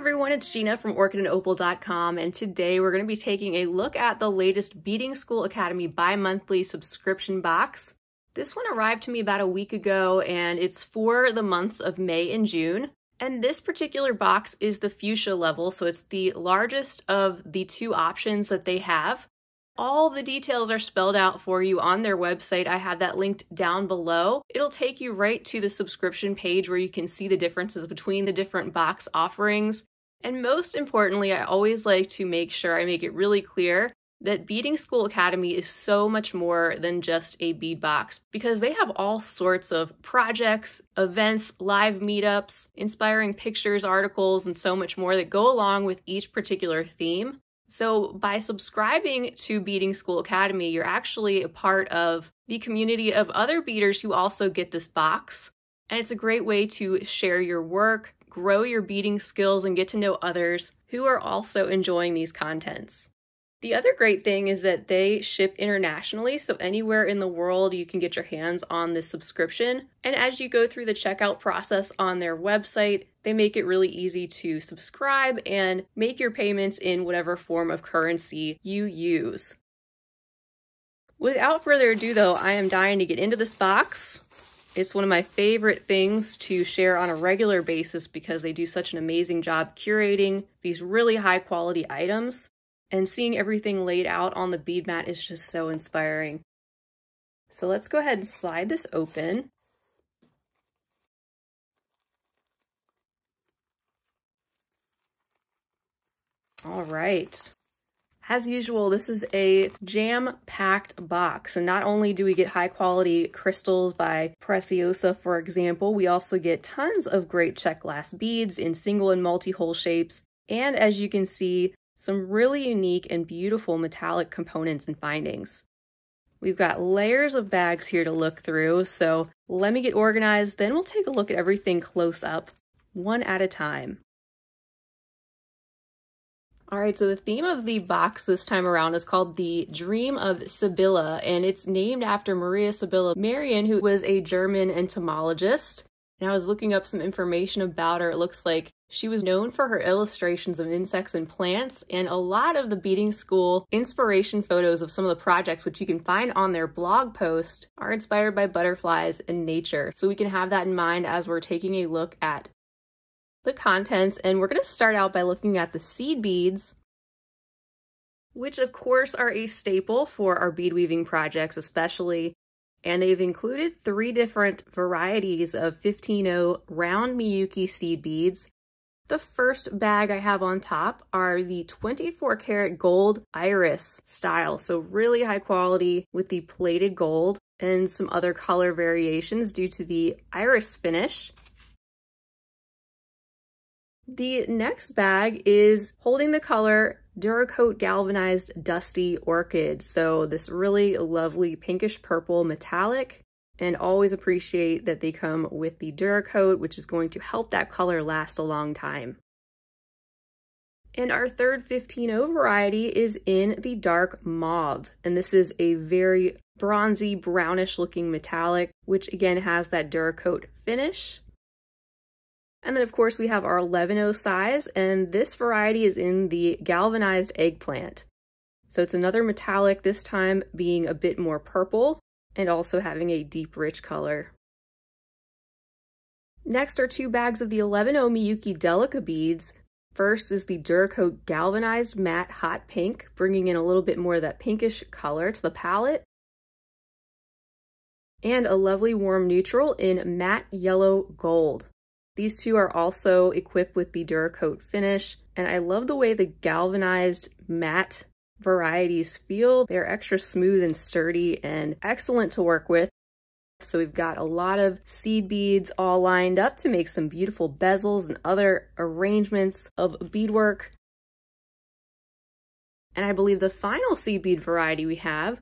everyone, it's Gina from orchidandopal.com, and today we're going to be taking a look at the latest Beading School Academy bi-monthly subscription box. This one arrived to me about a week ago, and it's for the months of May and June. And this particular box is the fuchsia level, so it's the largest of the two options that they have. All the details are spelled out for you on their website. I have that linked down below. It'll take you right to the subscription page where you can see the differences between the different box offerings. And most importantly, I always like to make sure I make it really clear that Beading School Academy is so much more than just a bead box, because they have all sorts of projects, events, live meetups, inspiring pictures, articles, and so much more that go along with each particular theme. So by subscribing to Beading School Academy, you're actually a part of the community of other beaders who also get this box. And it's a great way to share your work, grow your beading skills, and get to know others who are also enjoying these contents. The other great thing is that they ship internationally, so anywhere in the world you can get your hands on this subscription. And as you go through the checkout process on their website, they make it really easy to subscribe and make your payments in whatever form of currency you use. Without further ado though, I am dying to get into this box. It's one of my favorite things to share on a regular basis because they do such an amazing job curating these really high quality items. And seeing everything laid out on the bead mat is just so inspiring. So let's go ahead and slide this open. All right. As usual, this is a jam-packed box. And not only do we get high quality crystals by Preciosa, for example, we also get tons of great check glass beads in single and multi-hole shapes. And as you can see, some really unique and beautiful metallic components and findings. We've got layers of bags here to look through, so let me get organized, then we'll take a look at everything close up, one at a time. All right, so the theme of the box this time around is called The Dream of Sibylla, and it's named after Maria Sibylla Merian, who was a German entomologist. And I was looking up some information about her. It looks like she was known for her illustrations of insects and plants, and a lot of the Beading School inspiration photos of some of the projects, which you can find on their blog post, are inspired by butterflies and nature. So we can have that in mind as we're taking a look at the contents. And we're going to start out by looking at the seed beads, which of course are a staple for our bead weaving projects especially. And they've included 3 different varieties of 15-0 round Miyuki seed beads. The first bag I have on top are the 24 karat gold iris style, so really high quality with the plated gold and some other color variations due to the iris finish. The next bag is holding the color Duracoat galvanized dusty orchid, so this really lovely pinkish purple metallic, and always appreciate that they come with the Duracoat, which is going to help that color last a long time. And our third 15-0 variety is in the dark mauve, and this is a very bronzy brownish looking metallic, which again has that Duracoat finish. And then of course we have our 11-0 size, and this variety is in the galvanized eggplant. So it's another metallic, this time being a bit more purple and also having a deep rich color. Next are 2 bags of the 11-0 Miyuki Delica beads. First is the Duracoat galvanized matte hot pink, bringing in a little bit more of that pinkish color to the palette. And a lovely warm neutral in matte yellow gold. These 2 are also equipped with the Duracoat finish, and I love the way the galvanized matte varieties feel. They're extra smooth and sturdy and excellent to work with. So we've got a lot of seed beads all lined up to make some beautiful bezels and other arrangements of beadwork. And I believe the final seed bead variety we have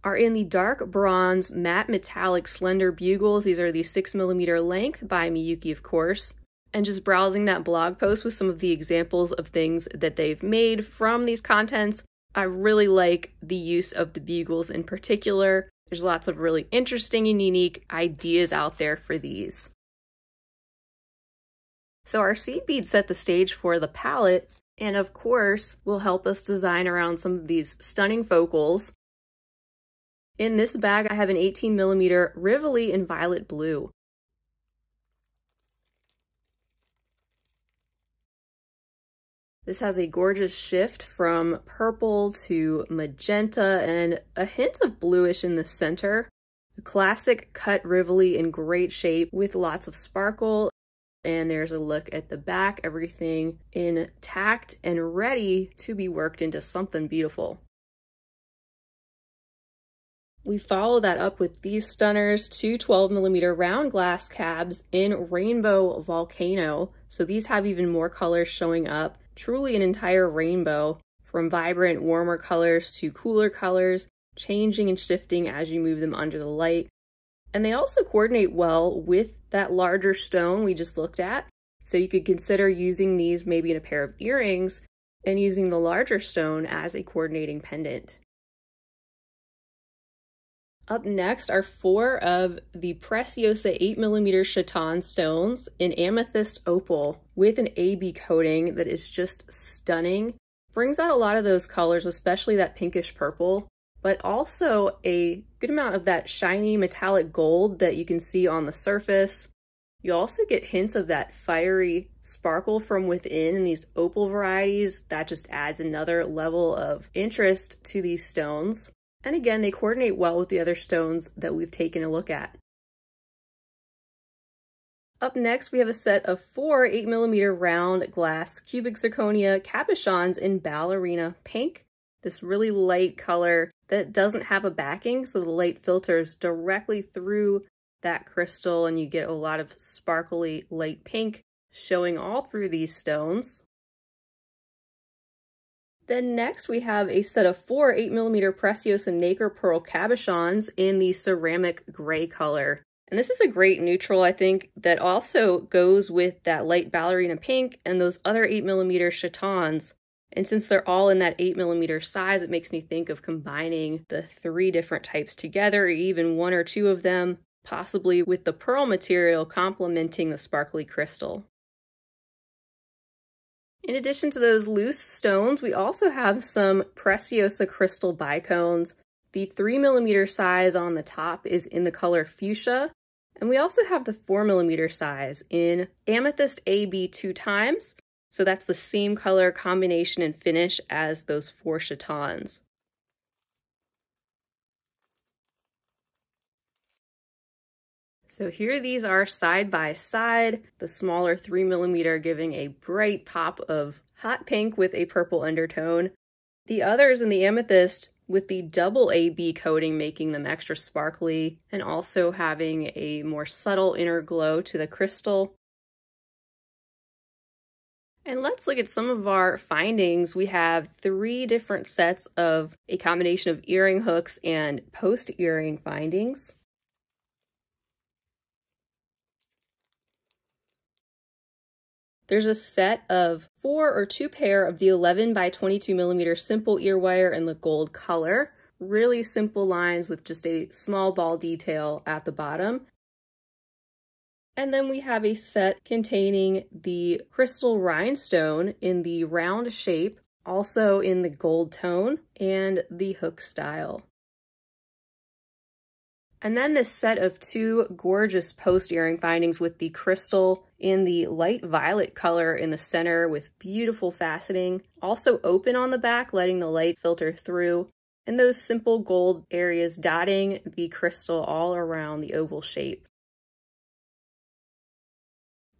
are in the dark bronze matte metallic slender bugles. These are the 6mm length by Miyuki, of course. And just browsing that blog post with some of the examples of things that they've made from these contents, I really like the use of the bugles in particular. There's lots of really interesting and unique ideas out there for these. So our seed beads set the stage for the palette, and of course will help us design around some of these stunning focals. In this bag, I have an 18mm Rivoli in violet blue. This has a gorgeous shift from purple to magenta and a hint of bluish in the center. A classic cut Rivoli in great shape with lots of sparkle. And there's a look at the back, everything intact and ready to be worked into something beautiful. We follow that up with these stunners, two 12mm round glass cabs in Rainbow Volcano. So these have even more colors showing up. Truly an entire rainbow, from vibrant, warmer colors to cooler colors, changing and shifting as you move them under the light. And they also coordinate well with that larger stone we just looked at. So you could consider using these maybe in a pair of earrings and using the larger stone as a coordinating pendant. Up next are 4 of the Preciosa 8mm Chaton stones in Amethyst Opal with an AB coating that is just stunning. Brings out a lot of those colors, especially that pinkish purple, but also a good amount of that shiny metallic gold that you can see on the surface. You also get hints of that fiery sparkle from within in these opal varieties. That just adds another level of interest to these stones. And again, they coordinate well with the other stones that we've taken a look at. Up next, we have a set of 4 8mm round glass cubic zirconia cabochons in Ballerina Pink. This really light color that doesn't have a backing, so the light filters directly through that crystal and you get a lot of sparkly light pink showing all through these stones. Then next we have a set of 4 8mm Preciosa Nacre Pearl cabochons in the ceramic gray color. And this is a great neutral, I think, that also goes with that light ballerina pink and those other 8mm chatons. And since they're all in that 8mm size, it makes me think of combining the 3 different types together, or even 1 or 2 of them, possibly with the pearl material complementing the sparkly crystal. In addition to those loose stones, we also have some Preciosa crystal bicones. The 3mm size on the top is in the color fuchsia, and we also have the 4mm size in Amethyst AB 2 times, so that's the same color combination and finish as those 4 chatons. So here these are side by side, the smaller 3mm giving a bright pop of hot pink with a purple undertone. The others in the amethyst with the double AB coating making them extra sparkly and also having a more subtle inner glow to the crystal. And let's look at some of our findings. We have 3 different sets of a combination of earring hooks and post-earring findings. There's a set of 4 or 2 pair of the 11 by 22mm simple ear wire in the gold color. Really simple lines with just a small ball detail at the bottom. And then we have a set containing the crystal rhinestone in the round shape, also in the gold tone, and the hook style. And then this set of 2 gorgeous post earring findings with the crystal in the light violet color in the center with beautiful faceting, also open on the back, letting the light filter through, and those simple gold areas dotting the crystal all around the oval shape.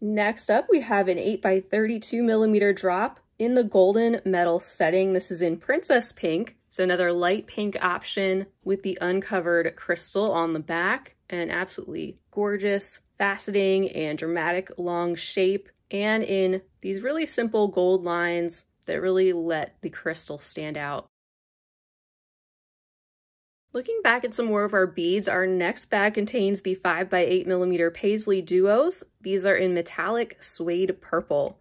Next up, we have an 8 by 32mm drop in the golden metal setting. This is in Princess Pink. So another light pink option with the uncovered crystal on the back, and absolutely gorgeous faceting and dramatic long shape, and in these really simple gold lines that really let the crystal stand out. Looking back at some more of our beads, our next bag contains the 5 by 8mm Paisley duos. These are in metallic suede purple.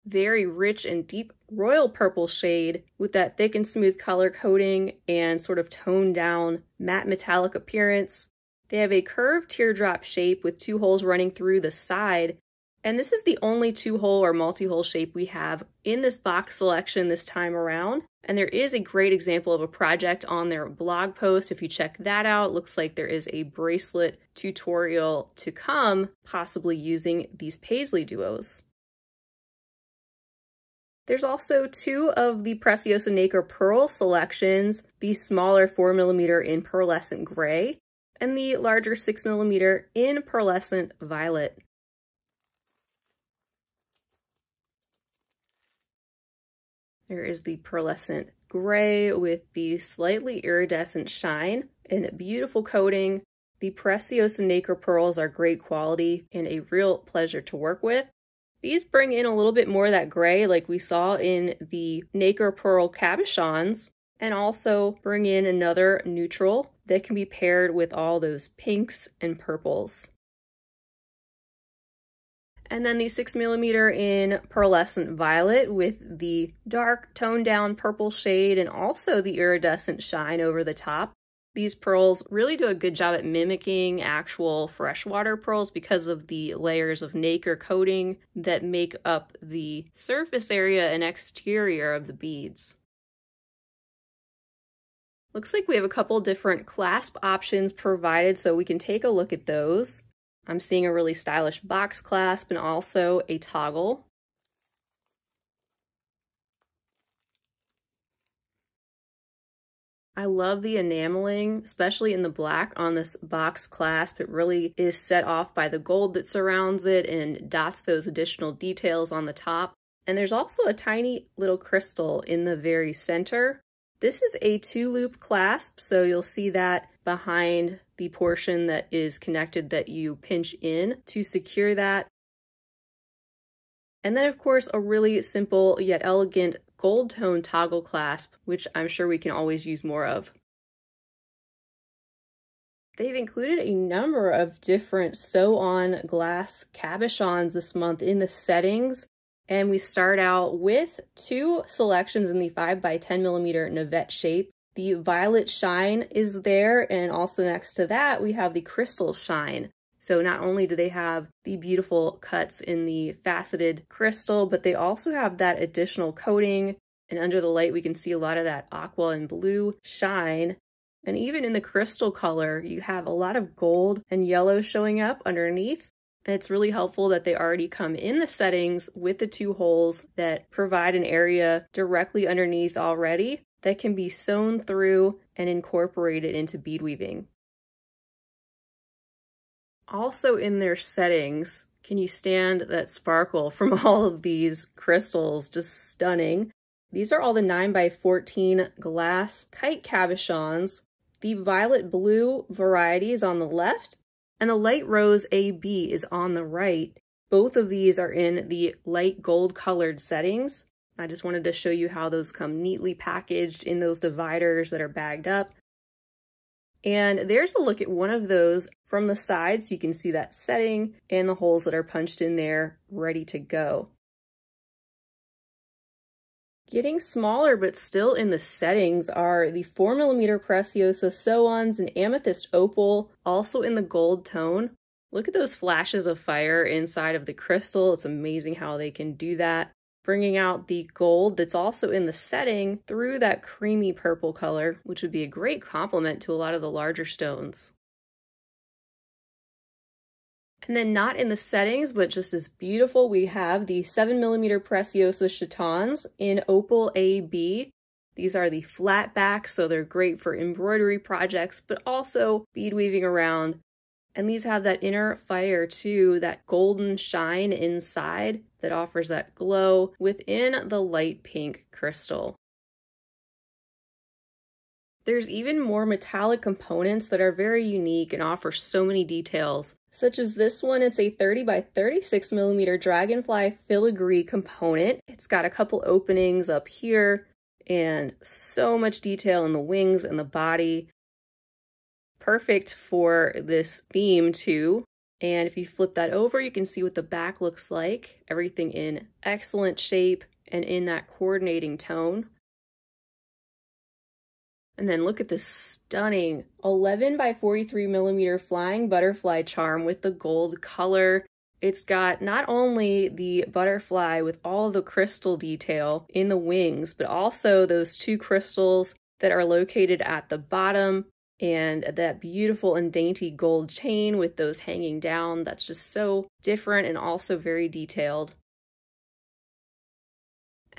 Very rich and deep royal purple shade with that thick and smooth color coding and sort of toned down matte metallic appearance. They have a curved teardrop shape with 2 holes running through the side, and this is the only 2-hole or multi-hole shape we have in this box selection this time around. And there is a great example of a project on their blog post. If you check that out, it looks like there is a bracelet tutorial to come, possibly using these paisley duos. There's also 2 of the Preciosa Nacre Pearl selections, the smaller 4mm in pearlescent gray, and the larger 6mm in pearlescent violet. There is the pearlescent gray with the slightly iridescent shine and a beautiful coating. The Preciosa Nacre pearls are great quality and a real pleasure to work with. These bring in a little bit more of that gray like we saw in the Nacre Pearl cabochons, and also bring in another neutral that can be paired with all those pinks and purples. And then the 6mm in pearlescent violet with the dark toned down purple shade and also the iridescent shine over the top. These pearls really do a good job at mimicking actual freshwater pearls because of the layers of nacre coating that make up the surface area and exterior of the beads. Looks like we have a couple different clasp options provided, so we can take a look at those. I'm seeing a really stylish box clasp and also a toggle. I love the enameling, especially in the black on this box clasp. It really is set off by the gold that surrounds it and dots those additional details on the top. And there's also a tiny little crystal in the very center. This is a 2-loop clasp, so you'll see that behind the portion that is connected that you pinch in to secure that. And then of course a really simple yet elegant gold tone toggle clasp, which I'm sure we can always use more of. They've included a number of different sew-on glass cabochons this month in the settings, and we start out with 2 selections in the 5x10mm navette shape. The violet shine is there, and also next to that we have the crystal shine. So not only do they have the beautiful cuts in the faceted crystal, but they also have that additional coating, and under the light we can see a lot of that aqua and blue shine. And even in the crystal color, you have a lot of gold and yellow showing up underneath. And it's really helpful that they already come in the settings with the 2 holes that provide an area directly underneath already that can be sewn through and incorporated into bead weaving. Also in their settings, can you stand that sparkle from all of these crystals? Just stunning. These are all the 9x14 glass kite cabochons. The violet blue variety is on the left, and the light rose AB is on the right. Both of these are in the light gold colored settings. I just wanted to show you how those come neatly packaged in those dividers that are bagged up. And there's a look at one of those from the side, so you can see that setting and the holes that are punched in there ready to go. Getting smaller but still in the settings are the 4mm Preciosa sew-ons and amethyst opal, also in the gold tone. Look at those flashes of fire inside of the crystal. It's amazing how they can do that, bringing out the gold that's also in the setting through that creamy purple color, which would be a great complement to a lot of the larger stones. And then not in the settings, but just as beautiful, we have the 7mm Preciosa chatons in Opal AB. These are the flat backs, so they're great for embroidery projects, but also bead weaving around. And these have that inner fire too, that golden shine inside that offers that glow within the light pink crystal. There's even more metallic components that are very unique and offer so many details, such as this one. It's a 30x36mm dragonfly filigree component. It's got a couple openings up here and so much detail in the wings and the body. Perfect for this theme too. And if you flip that over, you can see what the back looks like. Everything in excellent shape and in that coordinating tone. And then look at this stunning 11 by 43 millimeter flying butterfly charm with the gold color. It's got not only the butterfly with all the crystal detail in the wings, but also those two crystals that are located at the bottom and that beautiful and dainty gold chain with those hanging down. That's just so different and also very detailed.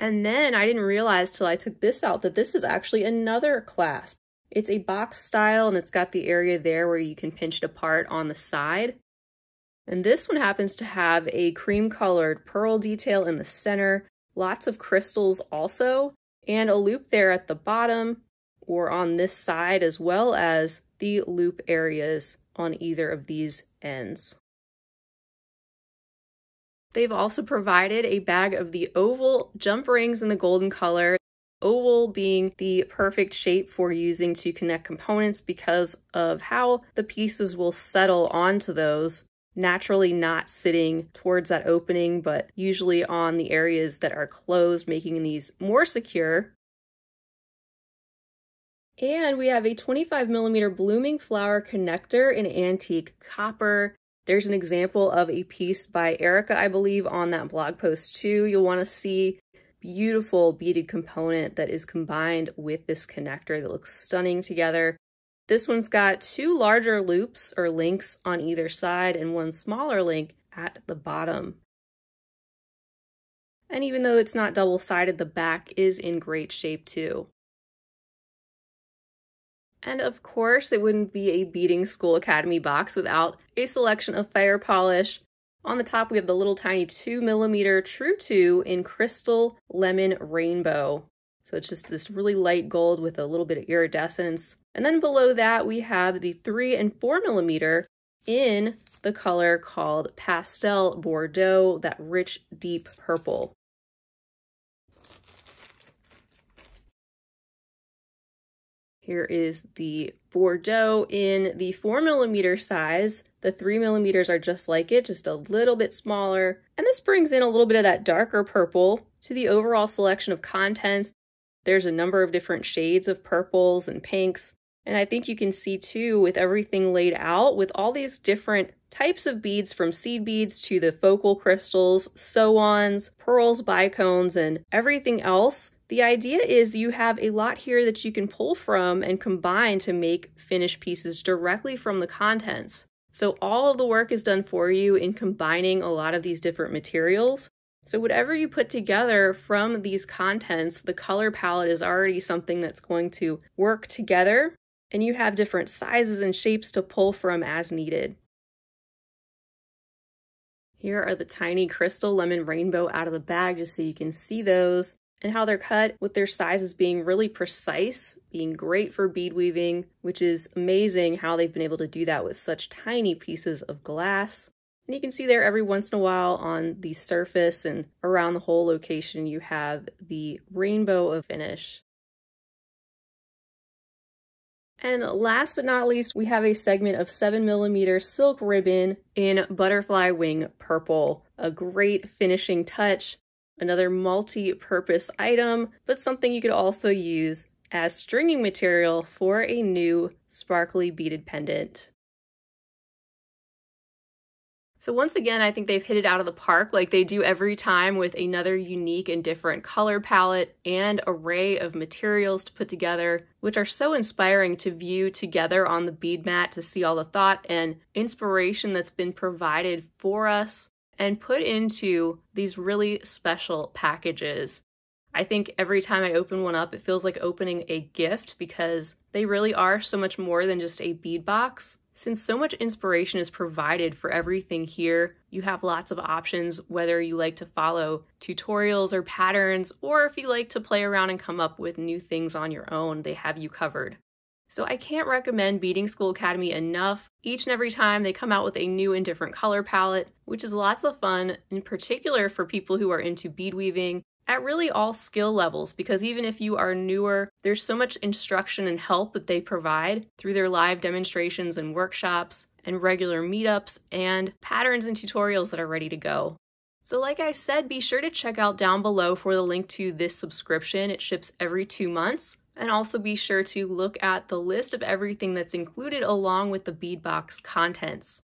And then I didn't realize till I took this out that this is actually another clasp. It's a box style and it's got the area there where you can pinch it apart on the side. And this one happens to have a cream colored pearl detail in the center, lots of crystals also, and a loop there at the bottom or on this side, as well as the loop areas on either of these ends. They've also provided a bag of the oval jump rings in the golden color, oval being the perfect shape for using to connect components because of how the pieces will settle onto those, naturally not sitting towards that opening, but usually on the areas that are closed, making these more secure. And we have a 25 millimeter blooming flower connector in antique copper. There's an example of a piece by Erica, I believe, on that blog post too. You'll want to see beautiful beaded component that is combined with this connector that looks stunning together. This one's got two larger loops or links on either side and one smaller link at the bottom. And even though it's not double-sided, the back is in great shape too. And of course, it wouldn't be a Beading School Academy box without a selection of fire polish. On the top, we have the little tiny 2 millimeter True 2 in Crystal Lemon Rainbow. So it's just this really light gold with a little bit of iridescence. And then below that, we have the 3 and 4 millimeter in the color called Pastel Bordeaux, that rich, deep purple. Here is the Bordeaux in the 4 millimeter size. The 3 millimeters are just like it, just a little bit smaller. And this brings in a little bit of that darker purple to the overall selection of contents. There's a number of different shades of purples and pinks. And I think you can see too, with everything laid out, with all these different types of beads, from seed beads to the focal crystals, sew-ons, pearls, bicones, and everything else. The idea is you have a lot here that you can pull from and combine to make finished pieces directly from the contents. So all of the work is done for you in combining a lot of these different materials. So whatever you put together from these contents, the color palette is already something that's going to work together, and you have different sizes and shapes to pull from as needed. Here are the tiny Crystal Lemon Rainbow out of the bag, just so you can see those and how they're cut, with their sizes being really precise, being great for bead weaving, which is amazing how they've been able to do that with such tiny pieces of glass. And you can see there every once in a while on the surface and around the whole location, you have the rainbow of finish. And last but not least, we have a segment of 7 millimeter silk ribbon in butterfly wing purple, a great finishing touch. Another multi-purpose item, but something you could also use as stringing material for a new sparkly beaded pendant. So once again, I think they've hit it out of the park like they do every time, with another unique and different color palette and array of materials to put together, which are so inspiring to view together on the bead mat, to see all the thought and inspiration that's been provided for us and put into these really special packages. I think every time I open one up, it feels like opening a gift, because they really are so much more than just a bead box. Since so much inspiration is provided for everything here, you have lots of options, whether you like to follow tutorials or patterns, or if you like to play around and come up with new things on your own, they have you covered. So I can't recommend Beading School Academy enough. Each and every time they come out with a new and different color palette, which is lots of fun, in particular for people who are into bead weaving at really all skill levels, because even if you are newer, there's so much instruction and help that they provide through their live demonstrations and workshops and regular meetups and patterns and tutorials that are ready to go. So like I said, be sure to check out down below for the link to this subscription. It ships every 2 months. And also be sure to look at the list of everything that's included along with the bead box contents.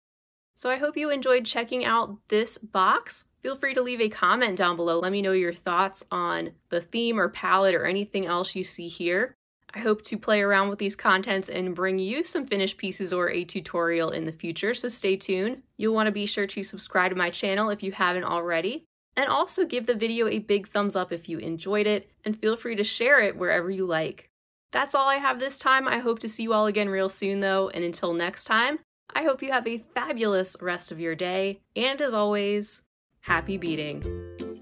So I hope you enjoyed checking out this box. Feel free to leave a comment down below. Let me know your thoughts on the theme or palette or anything else you see here. I hope to play around with these contents and bring you some finished pieces or a tutorial in the future, so stay tuned. You'll want to be sure to subscribe to my channel if you haven't already. And also give the video a big thumbs up if you enjoyed it, and feel free to share it wherever you like. That's all I have this time. I hope to see you all again real soon though, and until next time, I hope you have a fabulous rest of your day, and as always, happy beading!